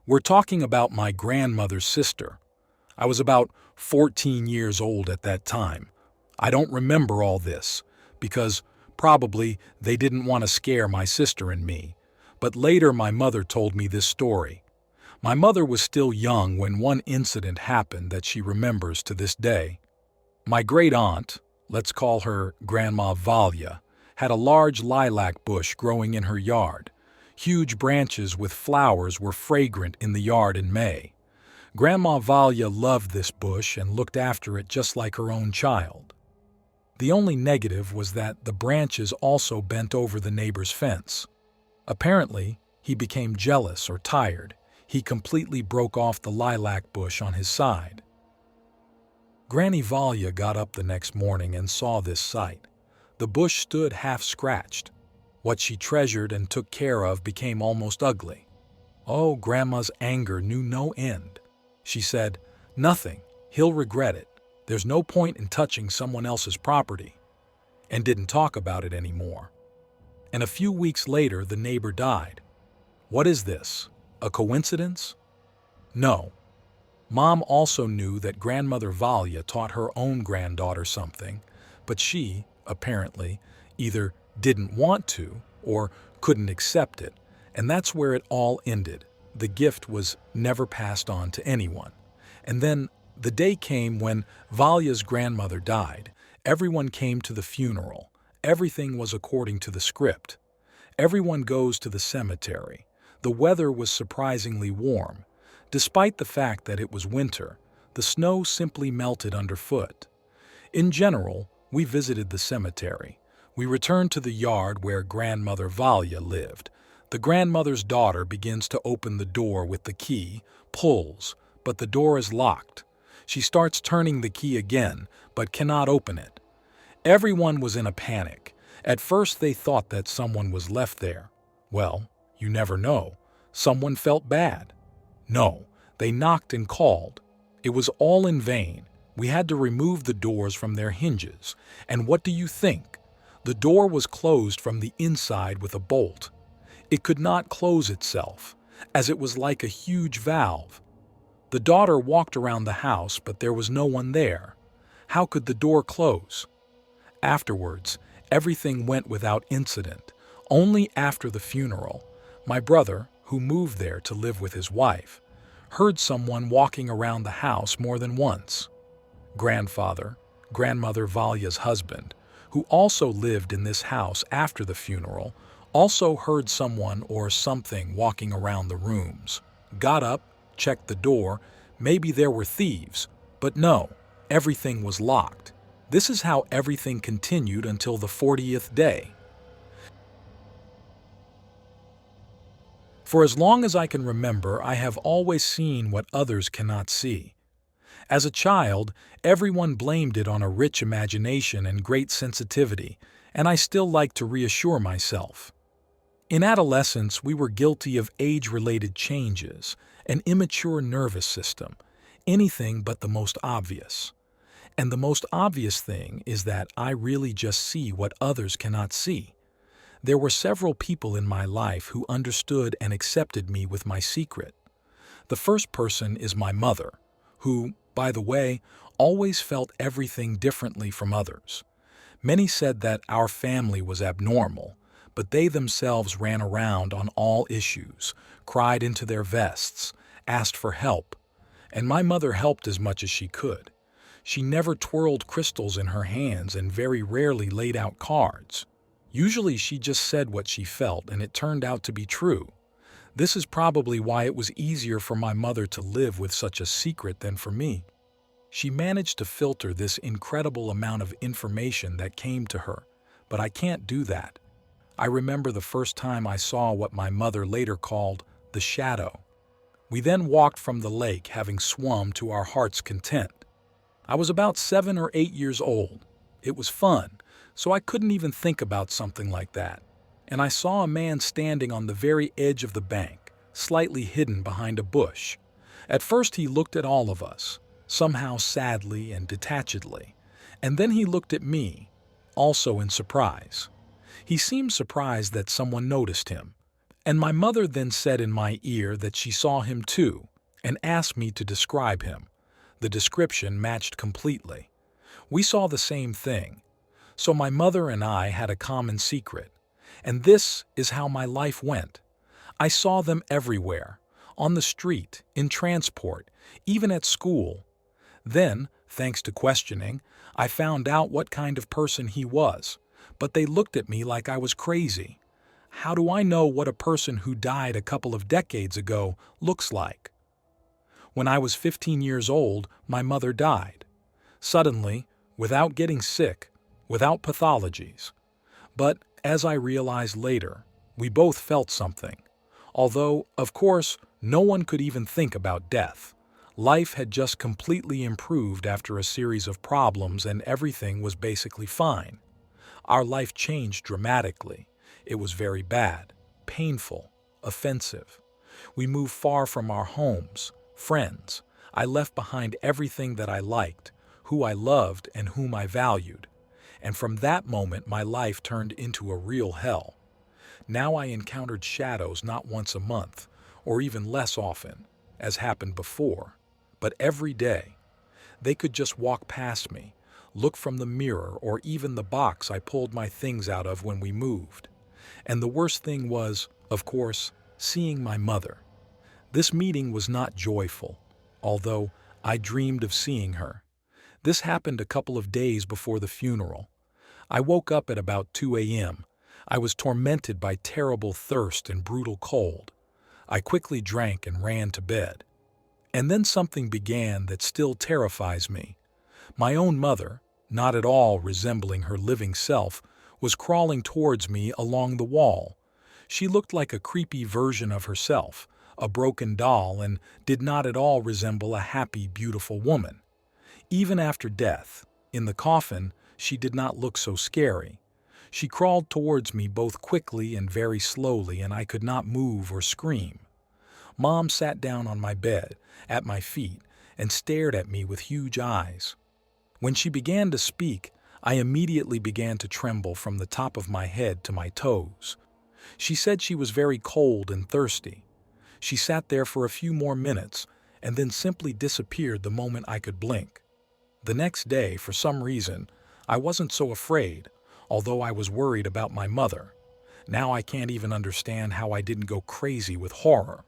We're talking about my grandmother's sister. I was about 14 years old at that time. I don't remember all this, because probably they didn't want to scare my sister and me. But later my mother told me this story. My mother was still young when one incident happened that she remembers to this day. My great aunt, let's call her Grandma Valia, had a large lilac bush growing in her yard. Huge branches with flowers were fragrant in the yard in May. Grandma Valia loved this bush and looked after it just like her own child. The only negative was that the branches also bent over the neighbor's fence. Apparently, he became jealous or tired. He completely broke off the lilac bush on his side. Granny Valia got up the next morning and saw this sight. The bush stood half scratched. What she treasured and took care of became almost ugly. Oh, Grandma's anger knew no end. She said, "Nothing, he'll regret it. There's no point in touching someone else's property," and didn't talk about it anymore. And a few weeks later, the neighbor died. What is this? A coincidence? No. Mom also knew that Grandmother Valia taught her own granddaughter something, but she, apparently, either didn't want to or couldn't accept it, and that's where it all ended. The gift was never passed on to anyone. And then the day came when Valia's grandmother died. Everyone came to the funeral. Everything was according to the script. Everyone goes to the cemetery. The weather was surprisingly warm. Despite the fact that it was winter, the snow simply melted underfoot. In general, we visited the cemetery. We returned to the yard where Grandmother Valia lived. The grandmother's daughter begins to open the door with the key, pulls, but the door is locked. She starts turning the key again, but cannot open it. Everyone was in a panic. At first they thought that someone was left there. Well, you never know. Someone felt bad. No, they knocked and called. It was all in vain. We had to remove the doors from their hinges. And what do you think? The door was closed from the inside with a bolt. It could not close itself, as it was like a huge valve. The daughter walked around the house, but there was no one there. How could the door close? Afterwards, everything went without incident. Only after the funeral, my brother, who moved there to live with his wife, heard someone walking around the house more than once. Grandmother Valia's husband, who also lived in this house after the funeral, also heard someone or something walking around the rooms. Got up, checked the door, maybe there were thieves, but no, everything was locked. This is how everything continued until the 40th day. For as long as I can remember, I have always seen what others cannot see. As a child, everyone blamed it on a rich imagination and great sensitivity, and I still like to reassure myself. In adolescence, we were guilty of age-related changes, an immature nervous system, anything but the most obvious. And the most obvious thing is that I really just see what others cannot see. There were several people in my life who understood and accepted me with my secret. The first person is my mother, who, by the way, always felt everything differently from others. Many said that our family was abnormal, but they themselves ran around on all issues, cried into their vests, asked for help, and my mother helped as much as she could. She never twirled crystals in her hands and very rarely laid out cards. Usually she just said what she felt, and it turned out to be true. This is probably why it was easier for my mother to live with such a secret than for me. She managed to filter this incredible amount of information that came to her, but I can't do that. I remember the first time I saw what my mother later called the shadow. We then walked from the lake, having swum to our heart's content. I was about 7 or 8 years old. It was fun, so I couldn't even think about something like that. And I saw a man standing on the very edge of the bank, slightly hidden behind a bush. At first he looked at all of us, somehow sadly and detachedly, and then he looked at me, also in surprise. He seemed surprised that someone noticed him, And my mother then said in my ear that she saw him too, and asked me to describe him. The description matched completely. We saw the same thing. So my mother and I had a common secret. And this is how my life went. I saw them everywhere, on the street, in transport, even at school. Then, thanks to questioning, I found out what kind of person he was, but they looked at me like I was crazy. How do I know what a person who died a couple of decades ago looks like? When I was 15 years old, my mother died. Suddenly, without getting sick, without pathologies. But, as I realized later, we both felt something. Although, of course, no one could even think about death. Life had just completely improved after a series of problems and everything was basically fine. Our life changed dramatically. It was very bad, painful, offensive. We moved far from our homes, friends. I left behind everything that I liked, who I loved and whom I valued. And from that moment my life turned into a real hell. Now I encountered shadows not once a month, or even less often, as happened before, but every day. They could just walk past me, look from the mirror or even the box I pulled my things out of when we moved. And the worst thing was, of course, seeing my mother. This meeting was not joyful, although I dreamed of seeing her. This happened a couple of days before the funeral. I woke up at about 2 a.m. I was tormented by terrible thirst and brutal cold. I quickly drank and ran to bed. And then something began that still terrifies me. My own mother, not at all resembling her living self, was crawling towards me along the wall. She looked like a creepy version of herself, a broken doll, and did not at all resemble a happy, beautiful woman. Even after death, in the coffin, she did not look so scary. She crawled towards me both quickly and very slowly, and I could not move or scream. Mom sat down on my bed, at my feet, and stared at me with huge eyes. When she began to speak, I immediately began to tremble from the top of my head to my toes. She said she was very cold and thirsty. She sat there for a few more minutes, and then simply disappeared the moment I could blink. The next day, for some reason, I wasn't so afraid, although I was worried about my mother. Now I can't even understand how I didn't go crazy with horror.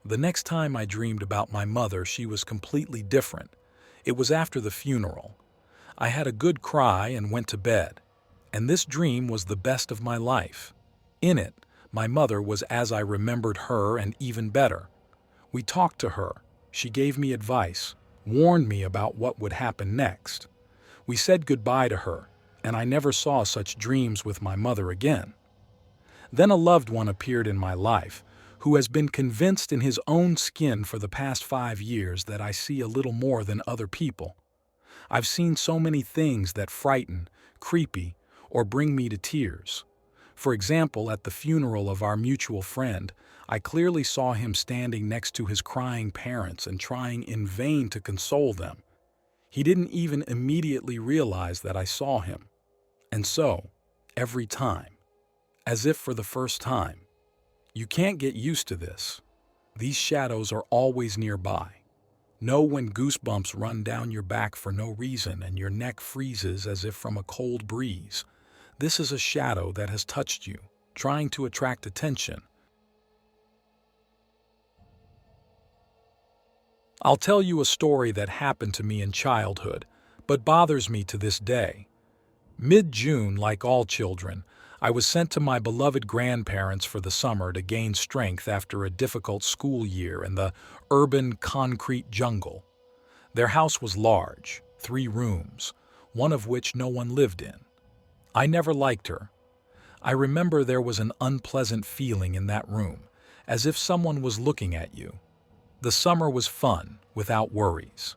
The next time I dreamed about my mother, she was completely different. It was after the funeral. I had a good cry and went to bed. And this dream was the best of my life. In it, my mother was as I remembered her and even better. We talked to her. She gave me advice, warned me about what would happen next. We said goodbye to her, and I never saw such dreams with my mother again. Then a loved one appeared in my life, who has been convinced in his own skin for the past 5 years that I see a little more than other people. I've seen so many things that frighten, creepy, or bring me to tears. For example, at the funeral of our mutual friend, I clearly saw him standing next to his crying parents and trying in vain to console them. He didn't even immediately realize that I saw him. And so, every time, as if for the first time. You can't get used to this. These shadows are always nearby. Know when goosebumps run down your back for no reason and your neck freezes as if from a cold breeze. This is a shadow that has touched you, trying to attract attention. I'll tell you a story that happened to me in childhood, but bothers me to this day. Mid-June, like all children, I was sent to my beloved grandparents for the summer to gain strength after a difficult school year in the urban concrete jungle. Their house was large, 3 rooms, one of which no one lived in. I never liked her. I remember there was an unpleasant feeling in that room, as if someone was looking at you. The summer was fun, without worries.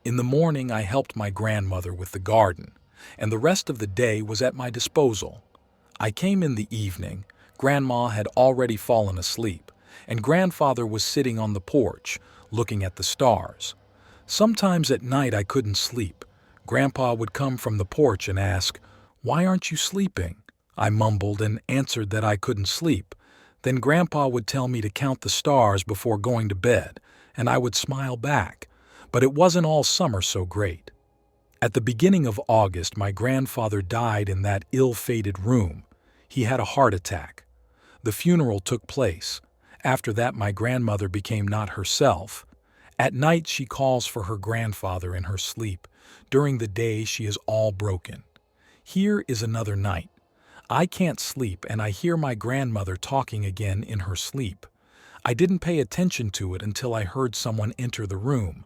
In the morning I helped my grandmother with the garden, and the rest of the day was at my disposal. I came in the evening. Grandma had already fallen asleep, and Grandfather was sitting on the porch, looking at the stars. Sometimes at night I couldn't sleep. Grandpa would come from the porch and ask, "Why aren't you sleeping?" I mumbled and answered that I couldn't sleep. Then Grandpa would tell me to count the stars before going to bed, and I would smile back, but it wasn't all summer so great. At the beginning of August, my grandfather died in that ill-fated room. He had a heart attack. The funeral took place. After that, my grandmother became not herself. At night, she calls for her grandfather in her sleep. During the day, she is all broken. Here is another night. I can't sleep, and I hear my grandmother talking again in her sleep. I didn't pay attention to it until I heard someone enter the room.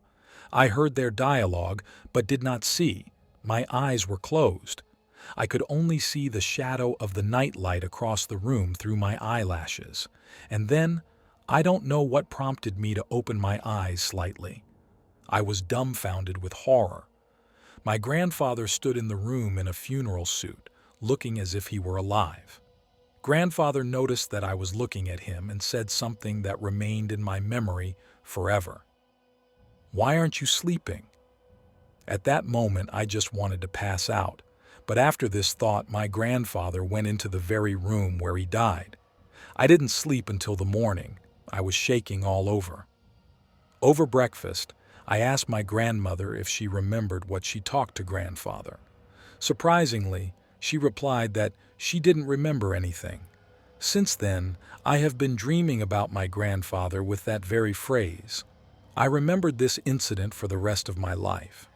I heard their dialogue, but did not see. My eyes were closed. I could only see the shadow of the nightlight across the room through my eyelashes. And then, I don't know what prompted me to open my eyes slightly. I was dumbfounded with horror. My grandfather stood in the room in a funeral suit, looking as if he were alive. Grandfather noticed that I was looking at him and said something that remained in my memory forever. "Why aren't you sleeping?" At that moment, I just wanted to pass out. But after this thought, my grandfather went into the very room where he died. I didn't sleep until the morning. I was shaking all over. Over breakfast, I asked my grandmother if she remembered what she talked to grandfather. Surprisingly, she replied that she didn't remember anything. Since then, I have been dreaming about my grandfather with that very phrase. I remembered this incident for the rest of my life.